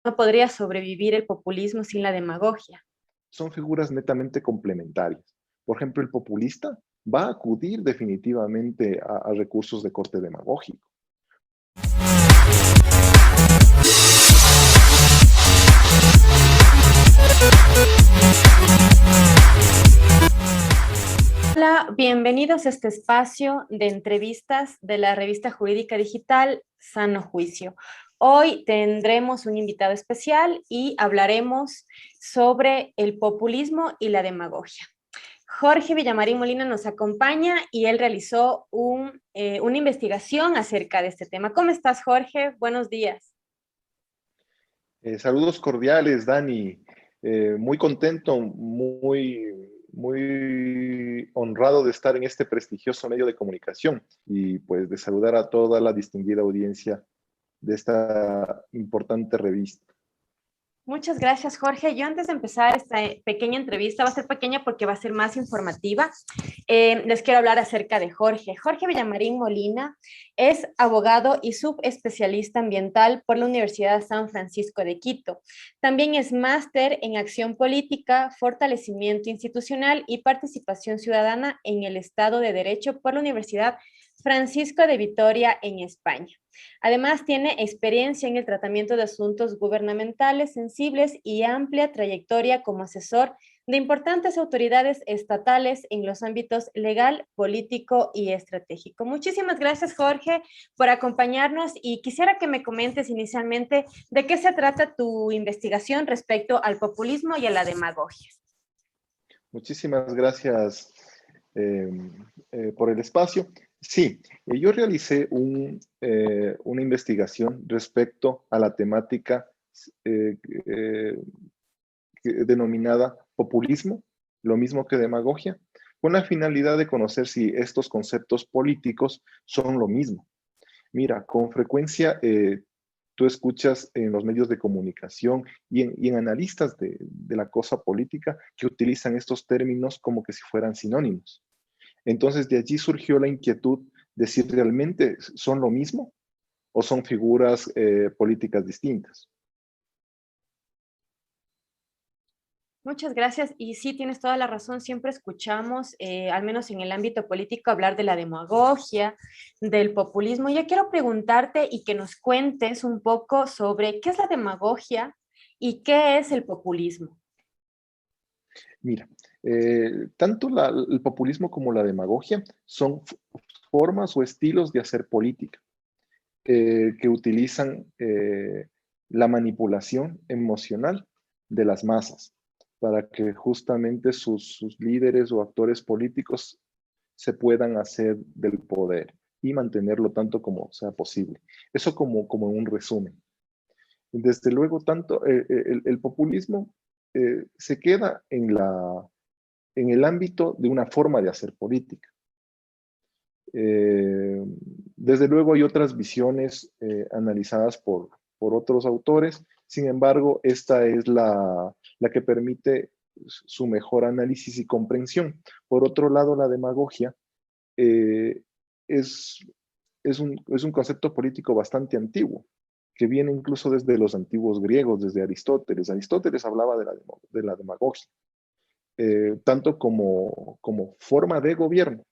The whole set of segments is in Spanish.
no podría sobrevivir el populismo sin la demagogia. Son figuras netamente complementarias. Por ejemplo, el populista va a acudir definitivamente a recursos de corte demagógico. Hola, bienvenidos a este espacio de entrevistas de la revista jurídica digital Sano Juicio. Hoy tendremos un invitado especial y hablaremos sobre el populismo y la demagogia. Jorge Villamarín Molina nos acompaña y él realizó una investigación acerca de este tema. ¿Cómo estás, Jorge? Buenos días. Saludos cordiales, Dani. Muy contento, muy honrado de estar en este prestigioso medio de comunicación y pues de saludar a toda la distinguida audiencia de esta importante revista. Muchas gracias, Jorge. Yo antes de empezar esta pequeña entrevista, va a ser pequeña porque va a ser más informativa, les quiero hablar acerca de Jorge. Jorge Villamarín Molina es abogado y subespecialista ambiental por la Universidad San Francisco de Quito. También es máster en acción política, fortalecimiento institucional y participación ciudadana en el Estado de Derecho por la Universidad Francisco de Vitoria en España. Además, tiene experiencia en el tratamiento de asuntos gubernamentales sensibles y amplia trayectoria como asesor de importantes autoridades estatales en los ámbitos legal, político y estratégico. Muchísimas gracias, Jorge, por acompañarnos y quisiera que me comentes inicialmente de qué se trata tu investigación respecto al populismo y a la demagogia. Muchísimas gracias eh, por el espacio. Sí, yo realicé una investigación respecto a la temática eh, eh, denominada populismo, lo mismo que demagogia, con la finalidad de conocer si estos conceptos políticos son lo mismo. Mira, con frecuencia tú escuchas en los medios de comunicación y en analistas de la cosa política que utilizan estos términos como que si fueran sinónimos. Entonces, de allí surgió la inquietud de si realmente son lo mismo o son figuras políticas distintas. Muchas gracias. Y sí, tienes toda la razón. Siempre escuchamos, al menos en el ámbito político, hablar de la demagogia, del populismo. Yo quiero preguntarte y que nos cuentes un poco sobre qué es la demagogia y qué es el populismo. Mira, tanto el populismo como la demagogia son formas o estilos de hacer política que utilizan la manipulación emocional de las masas para que justamente sus líderes o actores políticos se puedan hacer del poder y mantenerlo tanto como sea posible. Eso como un resumen. Desde luego, tanto el populismo se queda en el ámbito de una forma de hacer política. Desde luego hay otras visiones analizadas por otros autores, sin embargo, esta es la que permite su mejor análisis y comprensión. Por otro lado, la demagogia eh, es, es un concepto político bastante antiguo, que viene incluso desde los antiguos griegos, desde Aristóteles. Aristóteles hablaba de la demagogia, tanto como forma de gobierno,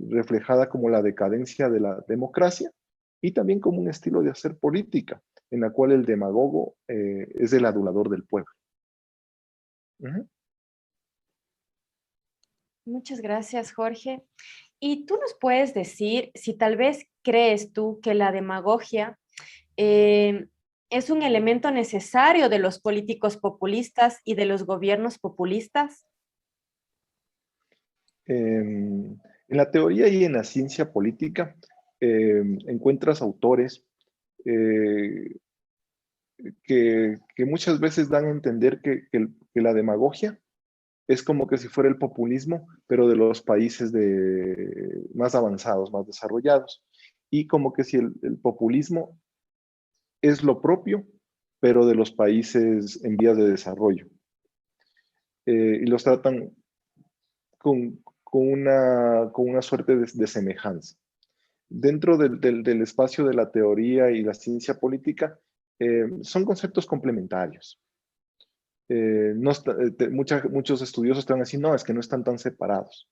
reflejada como la decadencia de la democracia, y también como un estilo de hacer política, en la cual el demagogo es el adulador del pueblo. Muchas gracias, Jorge. ¿Y tú nos puedes decir si tal vez crees tú que la demagogia eh, es un elemento necesario de los políticos populistas y de los gobiernos populistas? En la teoría y en la ciencia política encuentras autores eh, que muchas veces dan a entender que la demagogia es como que si fuera el populismo, pero de los países más avanzados, más desarrollados. Y como que si el populismo es lo propio, pero de los países en vías de desarrollo. Y los tratan con una suerte de semejanza. Dentro del espacio de la teoría y la ciencia política, son conceptos complementarios. No muchos estudiosos te van a decir, no, es que no están tan separados.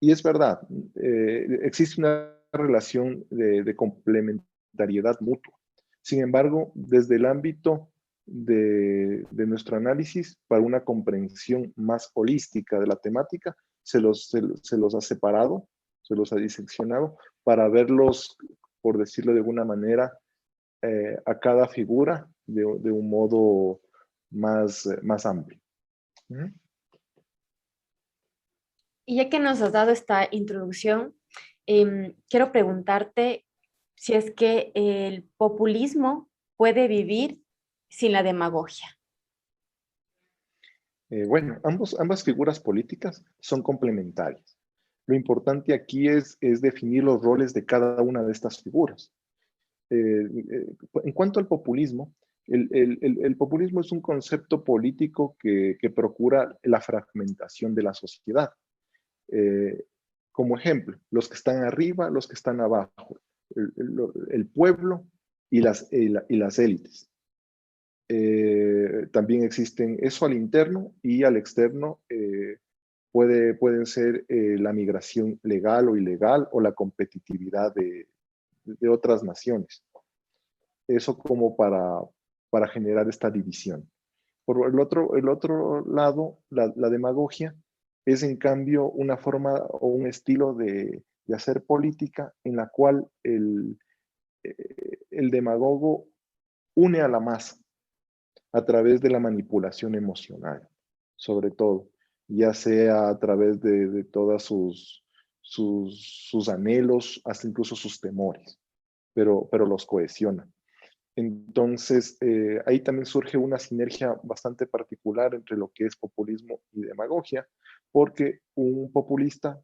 Y es verdad, existe una relación de complementariedad mutua. Sin embargo, desde el ámbito de nuestro análisis, para una comprensión más holística de la temática, se los ha separado, se los ha diseccionado para verlos, por decirlo de alguna manera, a cada figura de un modo más amplio. Y ya que nos has dado esta introducción, quiero preguntarte si es que el populismo puede vivir sin la demagogia. Bueno, ambas figuras políticas son complementarias. Lo importante aquí es definir los roles de cada una de estas figuras. En cuanto al populismo, el populismo es un concepto político que procura la fragmentación de la sociedad. Como ejemplo, los que están arriba, los que están abajo, el pueblo y las élites. También existen eso al interno y al externo. Pueden ser la migración legal o ilegal o la competitividad de otras naciones. Eso como para generar esta división. Por el otro lado, la demagogia es en cambio una forma o un estilo de hacer política en la cual el demagogo une a la masa a través de la manipulación emocional, sobre todo, ya sea a través de todas sus anhelos, hasta incluso sus temores, pero los cohesiona. Entonces, ahí también surge una sinergia bastante particular entre lo que es populismo y demagogia, porque un populista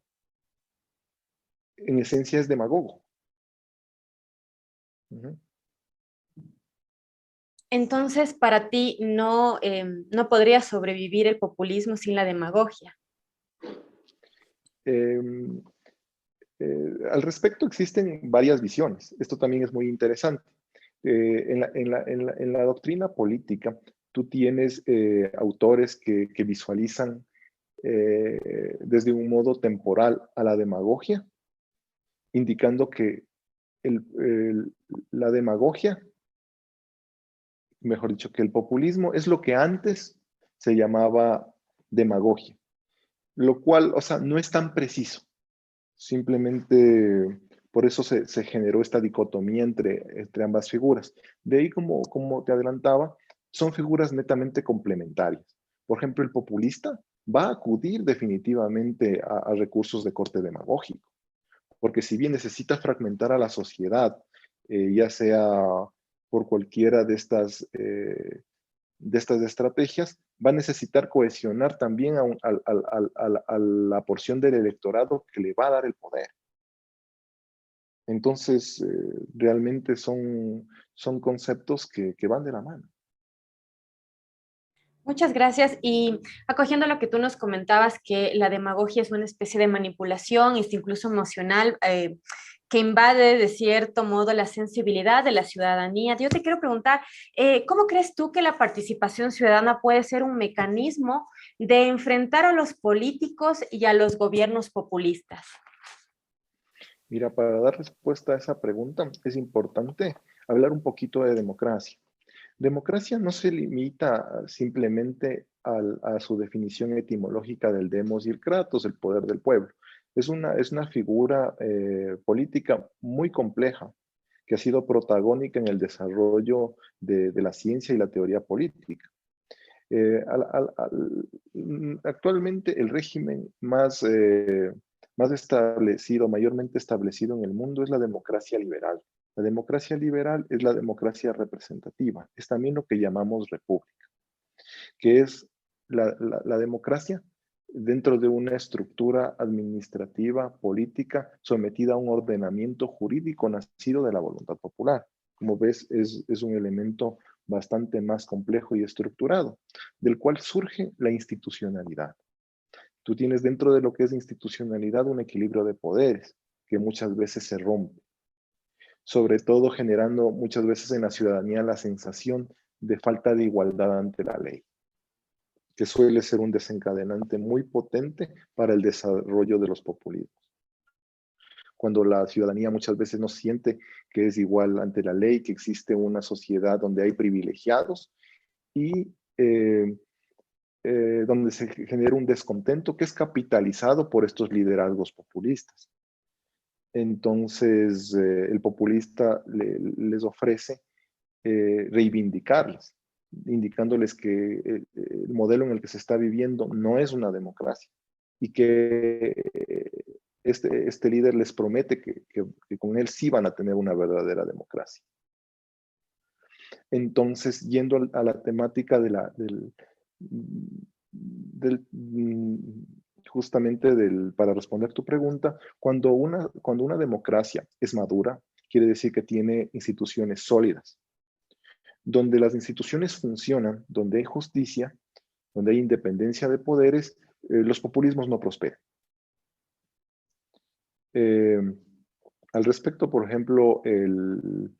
en esencia es demagogo. Entonces, para ti no podría sobrevivir el populismo sin la demagogia. Al respecto existen varias visiones. Esto también es muy interesante. En la doctrina política, tú tienes autores que visualizan desde un modo temporal a la demagogia, indicando que la demagogia, mejor dicho, que el populismo es lo que antes se llamaba demagogia, lo cual, o sea, no es tan preciso. Simplemente por eso se generó esta dicotomía entre ambas figuras. De ahí, como te adelantaba, son figuras netamente complementarias. Por ejemplo, el populista va a acudir definitivamente a recursos de corte demagógico, porque si bien necesita fragmentar a la sociedad, ya sea por cualquiera de estas estrategias, va a necesitar cohesionar también a la porción del electorado que le va a dar el poder. Entonces, realmente son conceptos que van de la mano. Muchas gracias. Y acogiendo lo que tú nos comentabas, que la demagogia es una especie de manipulación, incluso emocional, que invade de cierto modo la sensibilidad de la ciudadanía. Yo te quiero preguntar, ¿cómo crees tú que la participación ciudadana puede ser un mecanismo de enfrentar a los políticos y a los gobiernos populistas? Mira, para dar respuesta a esa pregunta es importante hablar un poquito de democracia. Democracia no se limita simplemente a su definición etimológica del demos y el kratos, el poder del pueblo. Es una figura política muy compleja que ha sido protagónica en el desarrollo de la ciencia y la teoría política. Actualmente el régimen más establecido, mayormente establecido en el mundo es la democracia liberal. La democracia liberal es la democracia representativa, es también lo que llamamos república, que es la democracia dentro de una estructura administrativa, política, sometida a un ordenamiento jurídico nacido de la voluntad popular. Como ves, es un elemento bastante más complejo y estructurado, del cual surge la institucionalidad. Tú tienes dentro de lo que es institucionalidad un equilibrio de poderes que muchas veces se rompe. sobre todo generando muchas veces en la ciudadanía la sensación de falta de igualdad ante la ley, que suele ser un desencadenante muy potente para el desarrollo de los populismos. Cuando la ciudadanía muchas veces no siente que es igual ante la ley, que existe una sociedad donde hay privilegiados y donde se genera un descontento que es capitalizado por estos liderazgos populistas. Entonces, el populista les ofrece reivindicarlas, indicándoles que el modelo en el que se está viviendo no es una democracia y que este líder les promete que con él sí van a tener una verdadera democracia. Entonces, yendo a la temática justamente para responder tu pregunta, cuando una democracia es madura, quiere decir que tiene instituciones sólidas. Donde las instituciones funcionan, donde hay justicia, donde hay independencia de poderes, los populismos no prosperan. Al respecto, por ejemplo, el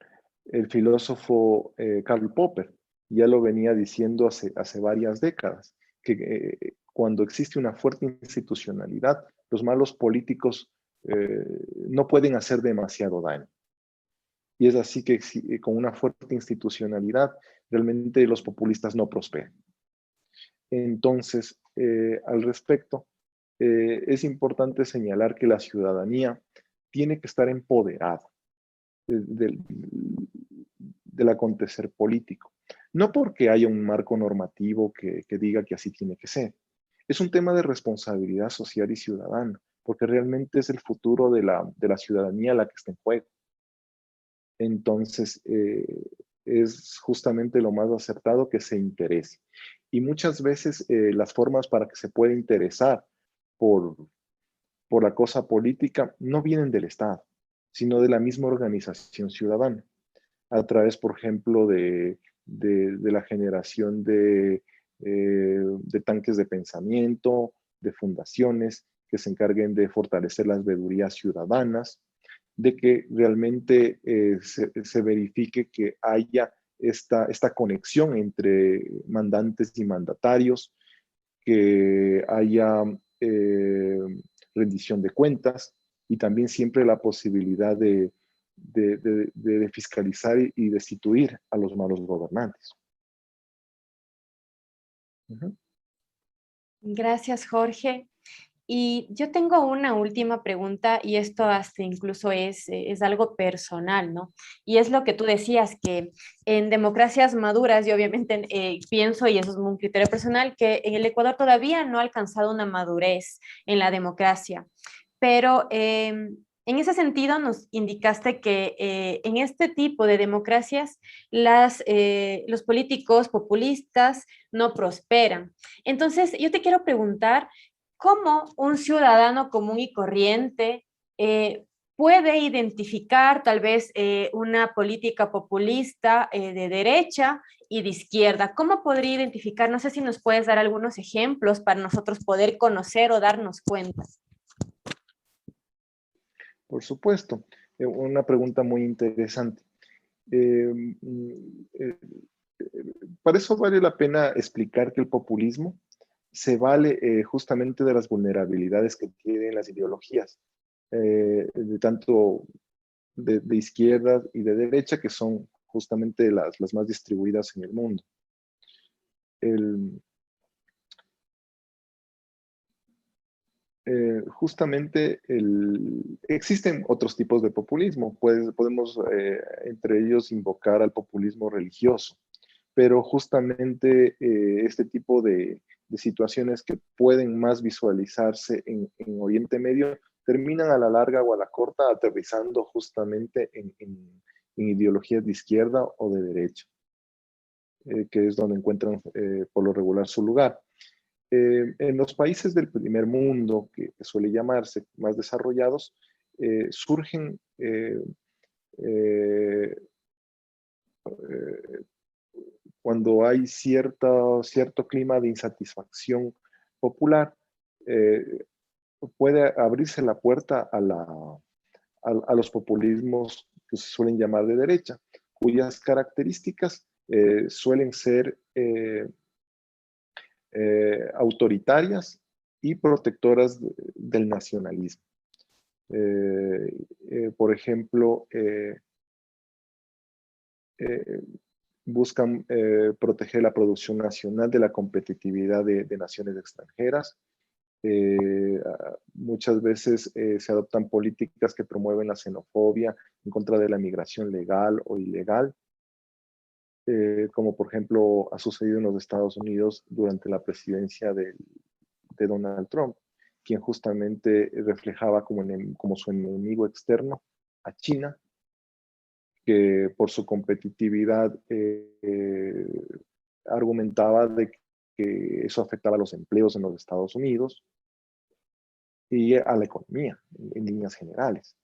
filósofo Karl Popper ya lo venía diciendo hace varias décadas, que cuando existe una fuerte institucionalidad, los malos políticos no pueden hacer demasiado daño. Y es así que con una fuerte institucionalidad, realmente los populistas no prosperan. Entonces, al respecto, es importante señalar que la ciudadanía tiene que estar empoderada del acontecer político. No porque haya un marco normativo que diga que así tiene que ser. Es un tema de responsabilidad social y ciudadana, porque realmente es el futuro de la ciudadanía la que está en juego. Entonces, es justamente lo más acertado que se interese. Y muchas veces las formas para que se pueda interesar por la cosa política no vienen del Estado, sino de la misma organización ciudadana, a través, por ejemplo, de la generación de tanques de pensamiento, de fundaciones que se encarguen de fortalecer las veedurías ciudadanas, de que realmente se verifique que haya esta conexión entre mandantes y mandatarios, que haya rendición de cuentas y también siempre la posibilidad de fiscalizar y destituir a los malos gobernantes. Uh-huh. Gracias, Jorge. Y yo tengo una última pregunta y esto hasta incluso es algo personal, ¿no? Y es lo que tú decías, que en democracias maduras, y obviamente pienso, y eso es un criterio personal, que en el Ecuador todavía no ha alcanzado una madurez en la democracia. Pero en ese sentido nos indicaste que en este tipo de democracias los políticos populistas no prosperan. Entonces, yo te quiero preguntar, ¿cómo un ciudadano común y corriente eh, puede identificar tal vez una política populista de derecha y de izquierda? ¿Cómo podría identificar? No sé si nos puedes dar algunos ejemplos para nosotros poder conocer o darnos cuenta. Por supuesto, una pregunta muy interesante. Eh, eh, para eso vale la pena explicar que el populismo se vale justamente de las vulnerabilidades que tienen las ideologías, de tanto de izquierda y de derecha, que son justamente las más distribuidas en el mundo. El, justamente existen otros tipos de populismo. Podemos entre ellos invocar al populismo religioso, pero justamente este tipo de situaciones que pueden más visualizarse en Oriente Medio terminan a la larga o a la corta aterrizando justamente en ideologías de izquierda o de derecha, que es donde encuentran por lo regular su lugar. En los países del primer mundo, que suele llamarse más desarrollados, surgen eh, cuando hay cierto clima de insatisfacción popular, puede abrirse la puerta a los populismos que se suelen llamar de derecha, cuyas características suelen ser autoritarias y protectoras del nacionalismo. Por ejemplo, buscan proteger la producción nacional de la competitividad de naciones extranjeras. Muchas veces se adoptan políticas que promueven la xenofobia en contra de la migración legal o ilegal, como por ejemplo ha sucedido en los Estados Unidos durante la presidencia de Donald Trump, quien justamente reflejaba como su enemigo externo a China, que por su competitividad argumentaba de que eso afectaba a los empleos en los Estados Unidos y a la economía en líneas generales.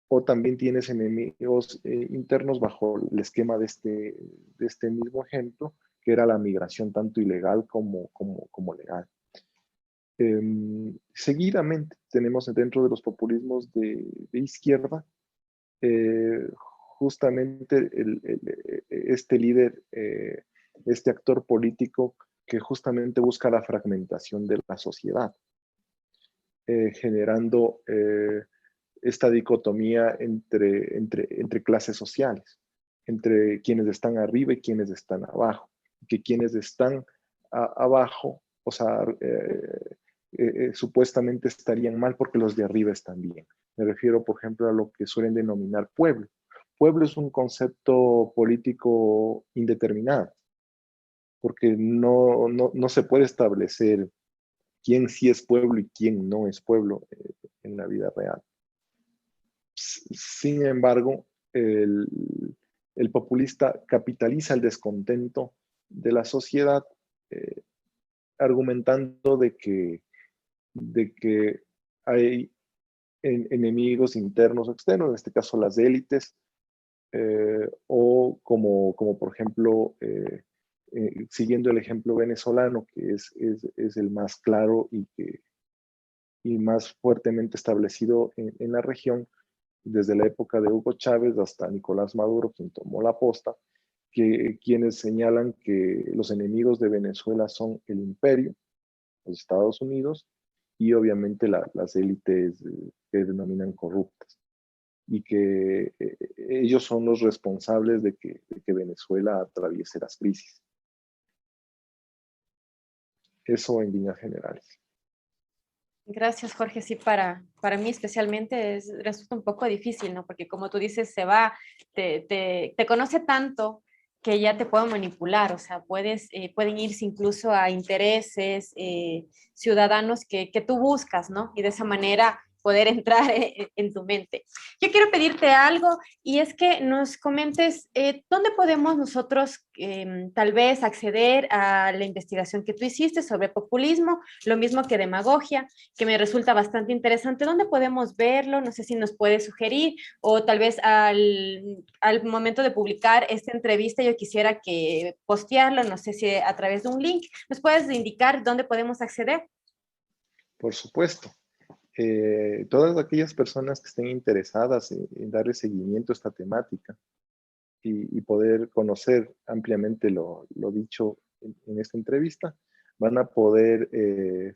O también tienes enemigos internos bajo el esquema de este mismo ejemplo, que era la migración tanto ilegal como legal. Seguidamente tenemos dentro de los populismos de izquierda justamente este líder, este actor político que justamente busca la fragmentación de la sociedad, generando esta dicotomía entre clases sociales, entre quienes están arriba y quienes están abajo, que quienes están abajo, o sea, supuestamente estarían mal porque los de arriba están bien. Me refiero, por ejemplo, a lo que suelen denominar pueblo. Pueblo es un concepto político indeterminado, porque no se puede establecer quién sí es pueblo y quién no es pueblo en la vida real. Sin embargo, el populista capitaliza el descontento de la sociedad argumentando de que hay enemigos internos o externos, en este caso las élites, o como por ejemplo, siguiendo el ejemplo venezolano, que es el más claro y más fuertemente establecido en la región, desde la época de Hugo Chávez hasta Nicolás Maduro, quien tomó la posta, quienes señalan que los enemigos de Venezuela son el imperio, los Estados Unidos, y obviamente las élites que denominan corruptas, y que ellos son los responsables de que Venezuela atraviese las crisis. Eso en líneas generales. Gracias, Jorge. Sí, para mí especialmente resulta un poco difícil, ¿no? Porque como tú dices, te conoce tanto que ya te pueden manipular, o sea, pueden irse incluso a intereses ciudadanos que tú buscas, ¿no? Y de esa manera poder entrar en tu mente. Yo quiero pedirte algo y es que nos comentes dónde podemos nosotros tal vez acceder a la investigación que tú hiciste sobre populismo, lo mismo que demagogia, que me resulta bastante interesante. ¿Dónde podemos verlo? No sé si nos puedes sugerir o tal vez al momento de publicar esta entrevista yo quisiera que postearlo, no sé si a través de un link. ¿Nos puedes indicar dónde podemos acceder? Por supuesto. Todas aquellas personas que estén interesadas en darle seguimiento a esta temática y poder conocer ampliamente lo dicho en esta entrevista, van a poder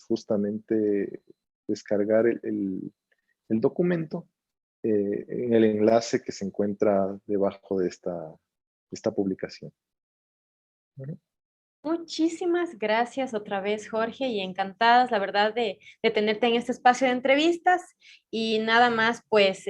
justamente descargar el documento en el enlace que se encuentra debajo de esta publicación. ¿Vale? Muchísimas gracias otra vez, Jorge, y encantadas, la verdad, de tenerte en este espacio de entrevistas y nada más, pues,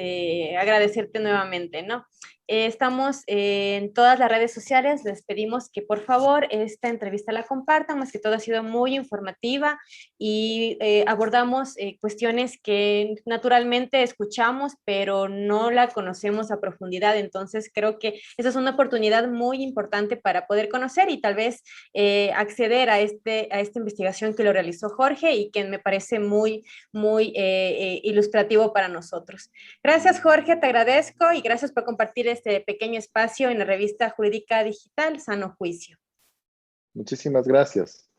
agradecerte nuevamente, ¿no? Estamos en todas las redes sociales, les pedimos que por favor esta entrevista la compartan, más que todo ha sido muy informativa y abordamos cuestiones que naturalmente escuchamos, pero no la conocemos a profundidad, entonces creo que esa es una oportunidad muy importante para poder conocer y tal vez acceder a esta investigación que lo realizó Jorge y que me parece muy ilustrativo para nosotros. Gracias, Jorge, te agradezco y gracias por compartir este pequeño espacio en la revista jurídica digital Sano Juicio. Muchísimas gracias.